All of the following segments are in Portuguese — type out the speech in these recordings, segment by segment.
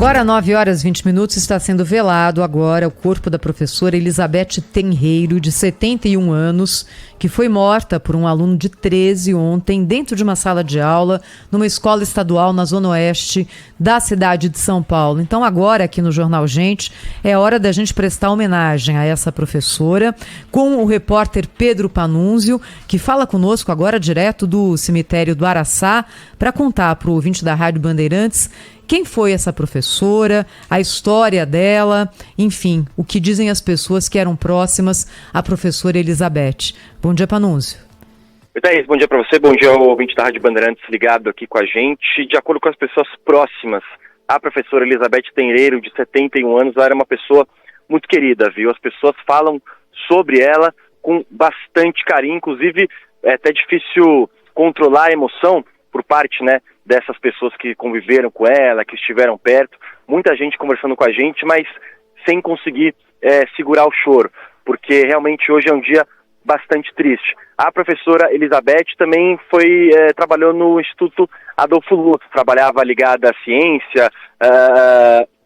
Agora, 9h20, está sendo velado agora o corpo da professora Elizabeth Tenreiro, de 71 anos, que foi morta por um aluno de 13 ontem, dentro de uma sala de aula, numa escola estadual na zona oeste da cidade de São Paulo. Então, agora, aqui no Jornal Gente, é hora da gente prestar homenagem a essa professora, com o repórter Pedro Panunzio, que fala conosco agora direto do cemitério do Araçá, para contar para o ouvinte da Rádio Bandeirantes quem foi essa professora, a história dela, enfim, o que dizem as pessoas que eram próximas à professora Elizabeth. Bom dia, Panunzio. Oi, Thaís, bom dia para você, bom dia ao ouvinte da Rádio Bandeirantes ligado aqui com a gente. De acordo com as pessoas próximas, a professora Elizabeth Tenreiro, de 71 anos, ela era uma pessoa muito querida, viu? As pessoas falam sobre ela com bastante carinho, inclusive é até difícil controlar a emoção por parte, né, dessas pessoas que conviveram com ela, que estiveram perto, muita gente conversando com a gente, mas sem conseguir segurar o choro, porque realmente hoje é um dia bastante triste. A professora Elizabeth também trabalhou no Instituto Adolfo Lutz, trabalhava ligada à ciência,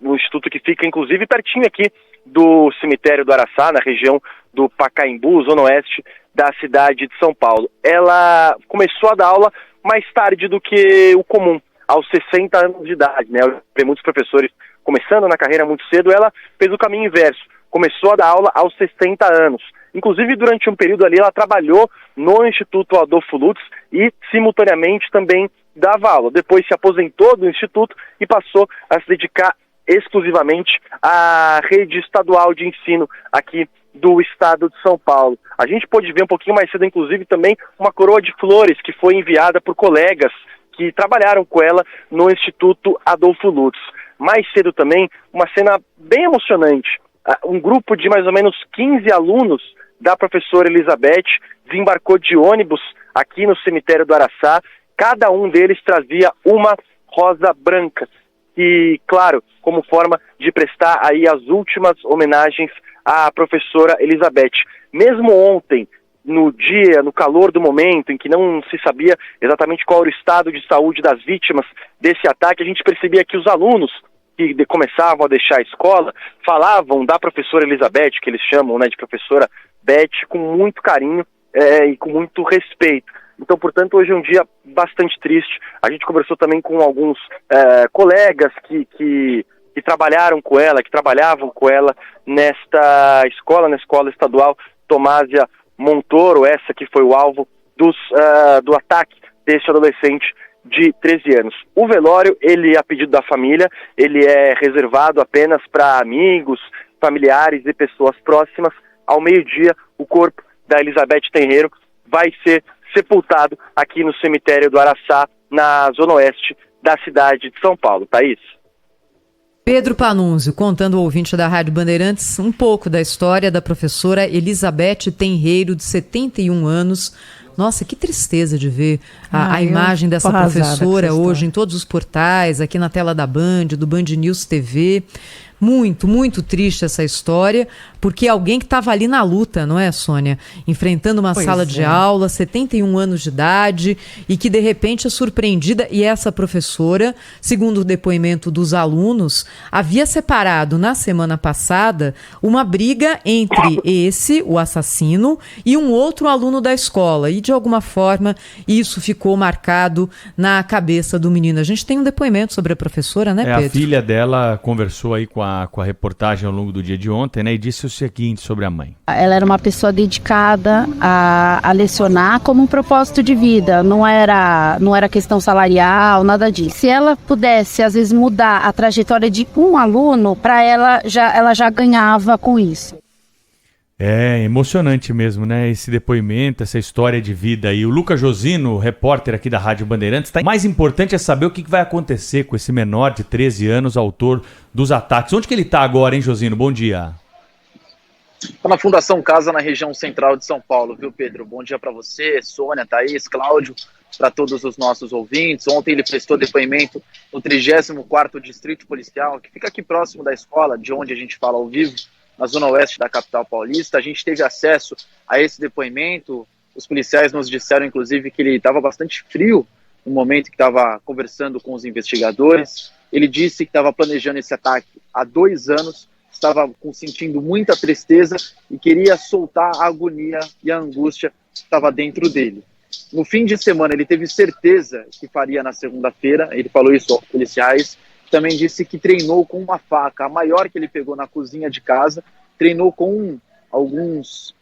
no instituto que fica inclusive pertinho aqui do cemitério do Araçá, na região do Pacaembu, zona oeste da cidade de São Paulo. Ela começou a dar aula mais tarde do que o comum, aos 60 anos de idade, né? Eu vi muitos professores começando na carreira muito cedo, ela fez o caminho inverso, começou a dar aula aos 60 anos. Inclusive, durante um período ali, ela trabalhou no Instituto Adolfo Lutz e, simultaneamente, também dava aula. Depois se aposentou do Instituto e passou a se dedicar exclusivamente à rede estadual de ensino aqui do estado de São Paulo. A gente pôde ver um pouquinho mais cedo, inclusive, também uma coroa de flores que foi enviada por colegas que trabalharam com ela no Instituto Adolfo Lutz. Mais cedo também, uma cena bem emocionante. Um grupo de mais ou menos 15 alunos da professora Elizabeth desembarcou de ônibus aqui no cemitério do Araçá. Cada um deles trazia uma rosa branca. E, claro, como forma de prestar aí as últimas homenagens à professora Elizabeth. Mesmo ontem, no calor do momento, em que não se sabia exatamente qual era o estado de saúde das vítimas desse ataque, a gente percebia que os alunos que começavam a deixar a escola falavam da professora Elizabeth, que eles chamam, né, de professora Beth, com muito carinho e com muito respeito. Então, portanto, hoje é um dia bastante triste. A gente conversou também com alguns colegas que trabalharam com ela, que trabalhavam com ela na escola estadual Tomásia Montoro, essa que foi o alvo do ataque deste adolescente de 13 anos. O velório, a pedido da família, ele é reservado apenas para amigos, familiares e pessoas próximas. Ao meio-dia, o corpo da Elizabeth Tenreiro vai ser sepultado aqui no cemitério do Araçá, na zona oeste da cidade de São Paulo. Thaís? Pedro Panunzio, contando ao ouvinte da Rádio Bandeirantes um pouco da história da professora Elizabeth Tenreiro, de 71 anos. Nossa, que tristeza de ver a imagem dessa professora hoje em todos os portais, aqui na tela da Band, do Band News TV. Muito, muito triste essa história, porque alguém que estava ali na luta, não é, Sônia? Enfrentando uma sala de aula, 71 anos de idade, e que de repente é surpreendida. E essa professora, segundo o depoimento dos alunos, havia separado na semana passada uma briga entre o assassino, e um outro aluno da escola. E de alguma forma isso ficou marcado na cabeça do menino. A gente tem um depoimento sobre a professora, né, Pedro? A filha dela conversou aí com a reportagem ao longo do dia de ontem, né, e disse o seguinte sobre a mãe. Ela era uma pessoa dedicada a lecionar como um propósito de vida, não era questão salarial, nada disso. Se ela pudesse, às vezes, mudar a trajetória de um aluno, para ela já ganhava com isso. É emocionante mesmo, né? Esse depoimento, essa história de vida aí. O Lucas Josino, repórter aqui da Rádio Bandeirantes, o mais importante é saber o que vai acontecer com esse menor de 13 anos, autor dos ataques. Onde que ele está agora, hein, Josino? Bom dia. Está na Fundação Casa, na região central de São Paulo, viu, Pedro? Bom dia para você, Sônia, Thaís, Cláudio, para todos os nossos ouvintes. Ontem ele prestou depoimento no 34º Distrito Policial, que fica aqui próximo da escola, de onde a gente fala ao vivo, na zona oeste da capital paulista. A gente teve acesso a esse depoimento. Os policiais nos disseram, inclusive, que ele estava bastante frio no momento que estava conversando com os investigadores. Ele disse que estava planejando esse ataque há 2 anos, estava sentindo muita tristeza e queria soltar a agonia e a angústia que estava dentro dele. No fim de semana, ele teve certeza que faria na segunda-feira, ele falou isso aos policiais, também disse que treinou com uma faca, a maior que ele pegou na cozinha de casa, treinou com algumas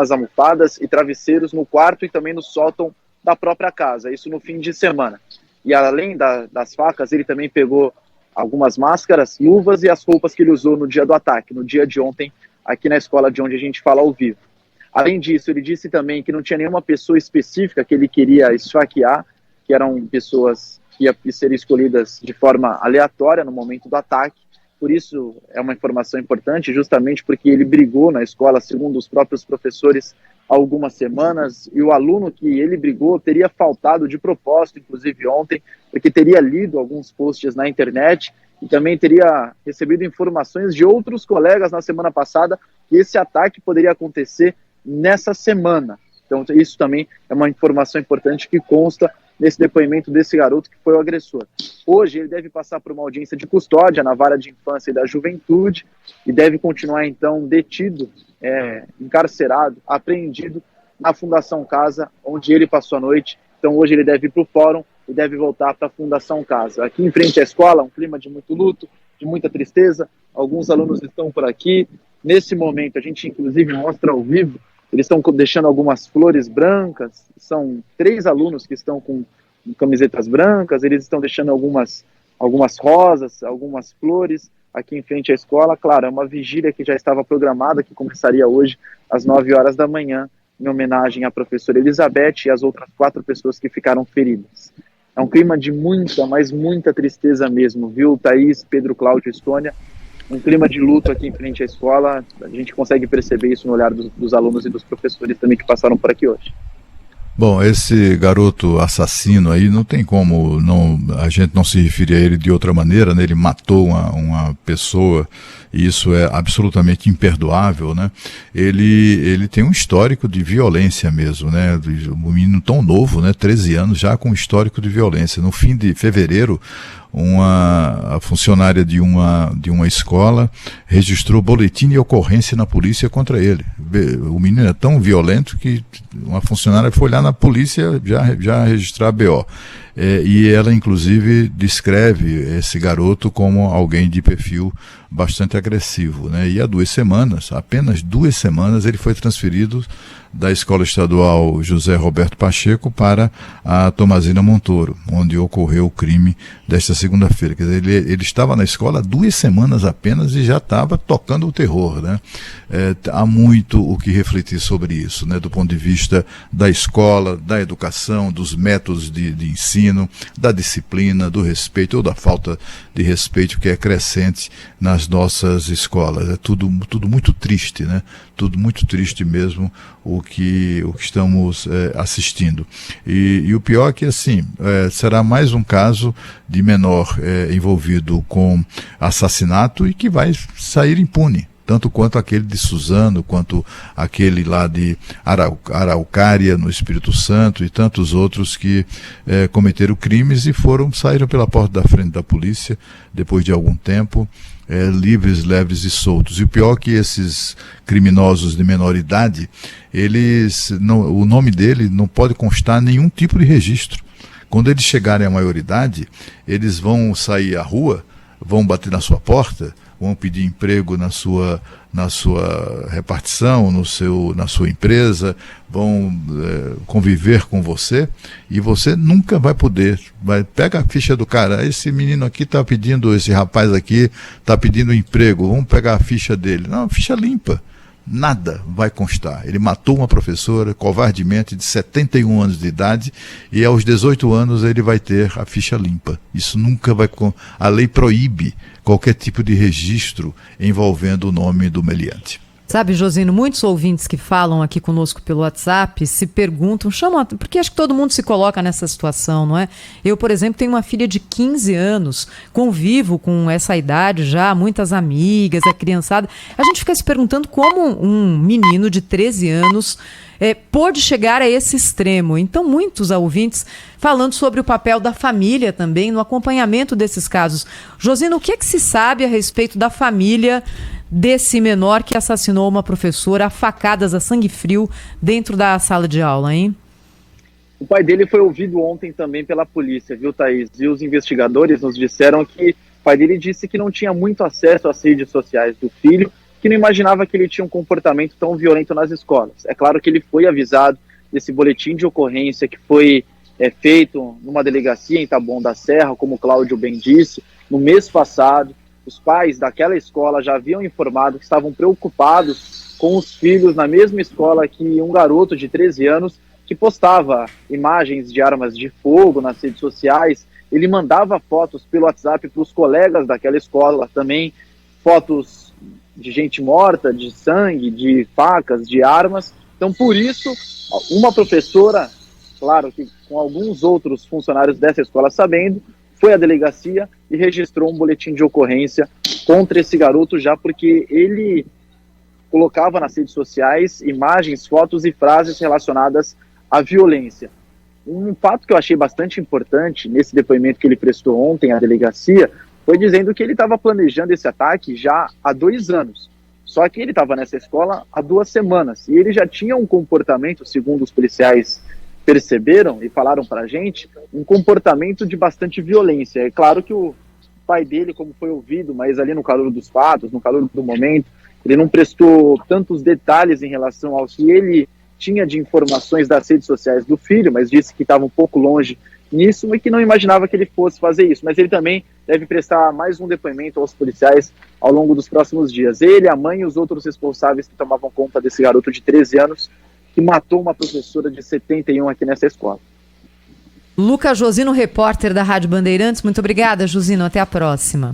almofadas e travesseiros no quarto e também no sótão da própria casa, isso no fim de semana. E além das facas, ele também pegou algumas máscaras, luvas e as roupas que ele usou no dia do ataque, no dia de ontem, aqui na escola de onde a gente fala ao vivo. Além disso, ele disse também que não tinha nenhuma pessoa específica que ele queria esfaquear, que eram pessoas que iam ser escolhidas de forma aleatória no momento do ataque. Por isso, é uma informação importante, justamente porque ele brigou na escola, segundo os próprios professores, há algumas semanas, e o aluno que ele brigou teria faltado de propósito, inclusive ontem, porque teria lido alguns posts na internet e também teria recebido informações de outros colegas na semana passada que esse ataque poderia acontecer nessa semana. Então isso também é uma informação importante que consta nesse depoimento desse garoto que foi o agressor. Hoje ele deve passar por uma audiência de custódia na Vara de Infância e da Juventude e deve continuar então detido, encarcerado, apreendido na Fundação Casa, onde ele passou a noite. Então hoje ele deve ir para o fórum e deve voltar para a Fundação Casa. Aqui em frente à escola, um clima de muito luto, de muita tristeza, alguns alunos estão por aqui. Nesse momento a gente inclusive mostra ao vivo, eles estão deixando algumas flores brancas, são 3 alunos que estão com camisetas brancas, eles estão deixando algumas rosas, algumas flores aqui em frente à escola. Claro, é uma vigília que já estava programada, que começaria hoje às 9 horas da manhã, em homenagem à professora Elizabeth e às outras 4 pessoas que ficaram feridas. É um clima de muita, mas muita tristeza mesmo, viu, Thaís, Pedro, Cláudio e Sônia? Um clima de luto aqui em frente à escola, a gente consegue perceber isso no olhar dos alunos e dos professores também que passaram por aqui hoje. Bom, esse garoto assassino aí, não tem como a gente não se referir a ele de outra maneira, né? Ele matou uma pessoa e isso é absolutamente imperdoável, né? Ele tem um histórico de violência mesmo, né? Um menino tão novo, né? 13 anos, já com histórico de violência. No fim de fevereiro, a funcionária de uma escola registrou boletim de ocorrência na polícia contra ele. O menino é tão violento que uma funcionária foi olhar na polícia já registrar a BO. E ela inclusive descreve esse garoto como alguém de perfil bastante agressivo, né? E há apenas 2 semanas, ele foi transferido da Escola Estadual José Roberto Pacheco para a Tomazina Montoro, onde ocorreu o crime desta segunda-feira. Quer dizer, ele estava na escola há 2 semanas apenas e já estava tocando o terror, né? Há muito o que refletir sobre isso, né? Do ponto de vista da escola, da educação, dos métodos de ensino, da disciplina, do respeito ou da falta de respeito que é crescente nas nossas escolas. É tudo muito triste, né? Tudo muito triste mesmo o que estamos assistindo. E o pior é que, assim, será mais um caso de menor envolvido com assassinato e que vai sair impune, tanto quanto aquele de Suzano, quanto aquele lá de Araucária, no Espírito Santo, e tantos outros que cometeram crimes e saíram pela porta da frente da polícia, depois de algum tempo, livres, leves e soltos. E o pior é que esses criminosos de menor idade, o nome dele não pode constar nenhum tipo de registro. Quando eles chegarem à maioridade, eles vão sair à rua, vão bater na sua porta, vão pedir emprego na sua repartição, na sua empresa, vão conviver com você, e você nunca vai poder. Pega a ficha do cara, esse menino aqui está pedindo, esse rapaz aqui está pedindo emprego, vamos pegar a ficha dele. Não, ficha limpa. Nada vai constar. Ele matou uma professora covardemente de 71 anos de idade e aos 18 anos ele vai ter a ficha limpa. Isso nunca vai... A lei proíbe qualquer tipo de registro envolvendo o nome do meliante. Sabe, Josino, muitos ouvintes que falam aqui conosco pelo WhatsApp se perguntam, porque acho que todo mundo se coloca nessa situação, não é? Eu, por exemplo, tenho uma filha de 15 anos, convivo com essa idade já, muitas amigas, a criançada. A gente fica se perguntando como um menino de 13 anos pôde chegar a esse extremo. Então, muitos ouvintes falando sobre o papel da família também no acompanhamento desses casos. Josino, o que é que se sabe a respeito da família desse menor que assassinou uma professora a facadas a sangue frio dentro da sala de aula, hein? O pai dele foi ouvido ontem também pela polícia, viu, Thaís? E os investigadores nos disseram que o pai dele disse que não tinha muito acesso às redes sociais do filho, que não imaginava que ele tinha um comportamento tão violento nas escolas. É claro que ele foi avisado desse boletim de ocorrência que foi feito numa delegacia em Taboão da Serra, como o Cláudio bem disse, no mês passado. Os pais daquela escola já haviam informado que estavam preocupados com os filhos na mesma escola que um garoto de 13 anos que postava imagens de armas de fogo nas redes sociais. Ele mandava fotos pelo WhatsApp para os colegas daquela escola também, fotos de gente morta, de sangue, de facas, de armas. Então, por isso, uma professora, claro que com alguns outros funcionários dessa escola sabendo, foi à delegacia e registrou um boletim de ocorrência contra esse garoto, já porque ele colocava nas redes sociais imagens, fotos e frases relacionadas à violência. Um fato que eu achei bastante importante nesse depoimento que ele prestou ontem à delegacia foi dizendo que ele estava planejando esse ataque já há 2 anos. Só que ele estava nessa escola há 2 semanas e ele já tinha um comportamento, segundo os policiais perceberam e falaram pra gente, um comportamento de bastante violência. É claro que o pai dele, como foi ouvido, mas ali no calor dos fatos, no calor do momento, ele não prestou tantos detalhes em relação ao que ele tinha de informações das redes sociais do filho, mas disse que estava um pouco longe nisso e que não imaginava que ele fosse fazer isso. Mas ele também deve prestar mais um depoimento aos policiais ao longo dos próximos dias. Ele, a mãe e os outros responsáveis que tomavam conta desse garoto de 13 anos que matou uma professora de 71 aqui nessa escola. Lucas Josino, repórter da Rádio Bandeirantes. Muito obrigada, Josino. Até a próxima.